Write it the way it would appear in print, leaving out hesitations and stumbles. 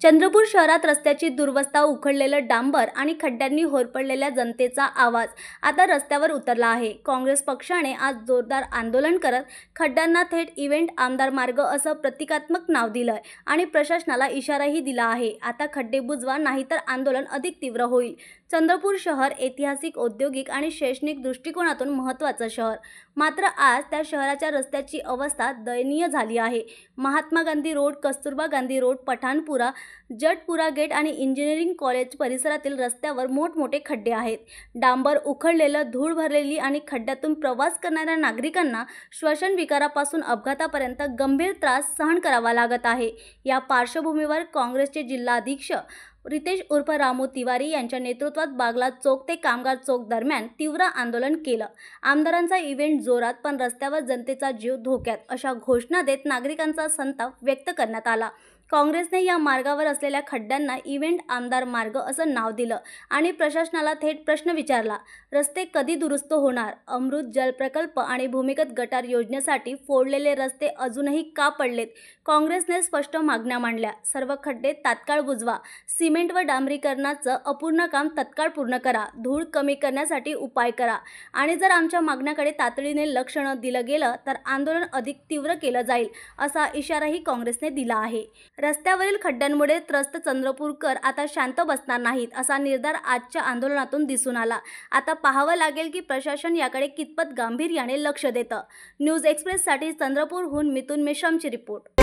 चंद्रपूर शहरात रस्त्याची दुरवस्था, उखडलेलं डांबर आणि खड्ड्यांनी होरपळलेल्या जनतेचा आवाज आता रस्त्यावर उतरला आहे। काँग्रेस पक्षाने आज जोरदार आंदोलन करत खड्ड्यांना थेट इव्हेंट आमदार मार्ग असं प्रतिकात्मक नाव दिलंय आणि प्रशासनाला इशाराही दिला आहे। आता खड्डे बुजवा, नाहीतर आंदोलन अधिक तीव्र होईल। चंद्रपूर शहर ऐतिहासिक, औद्योगिक आणि शैक्षणिक दृष्टिकोनातून महत्त्वाचं शहर, मात्र आज त्या शहराच्या रस्त्याची अवस्था दयनीय झाली आहे। Mahatma Gandhi road, Kasturba Gandhi road, Pathanpura, Jatpura gate आणि इंजिनिअरिंग कॉलेज परिसरातील रस्त्यावर मोठमोठे खड्डे आहेत। डांबर उखडलेलं, धूळ भरलेली आणि खड्ड्यातून प्रवास करणाऱ्या नागरिकांना श्वसन विकारापासून अपघातापर्यंत गंभीर त्रास सहन करावा लागत आहे। या पार्श्वभूमीवर काँग्रेसचे जिल्हाध्यक्ष रितेश उर्फ रामू तिवारी यांच्या नेतृत्वात बागला चौक ते कामगार चौक दरम्यान तीव्र आंदोलन केलं। आमदारांचा इव्हेंट जोरात, पण रस्त्यावर जनतेचा जीव धोक्यात, अशा घोषणा देत नागरिकांचा संताप व्यक्त करण्यात आला। काँग्रेसने या मार्गावर असलेल्या खड्ड्यांना इव्हेंट आमदार मार्ग असं नाव दिलं आणि प्रशासनाला थेट प्रश्न विचारला, रस्ते कधी दुरुस्त होणार? अमृत जल प्रकल्प आणि भूमिगत गटार योजनेसाठी फोडलेले रस्ते अजूनही का पडलेत? काँग्रेसने स्पष्ट मागण्या मांडल्या। सर्व खड्डे तात्काळ बुजवा, सिमेंट व डांबरीकरणाचं अपूर्ण काम तत्काळ पूर्ण करा, धूळ कमी करण्यासाठी उपाय करा आणि जर आमच्या मागण्याकडे तातडीने लक्ष न दिलं गेलं तर आंदोलन अधिक तीव्र केलं जाईल, असा इशाराही काँग्रेसने दिला आहे। रस्त्यावरील खड्ड्यांमुळे त्रस्त चंद्रपूरकर आता शांत बसणार नाहीत, असा निर्धार आजच्या आंदोलनातून दिसून आला। आता पाहावं लागेल की प्रशासन याकडे कितपत गांभीर्याने लक्ष देतं। न्यूज एक्सप्रेससाठी चंद्रपूरहून मिथुन मेश्रामची रिपोर्ट।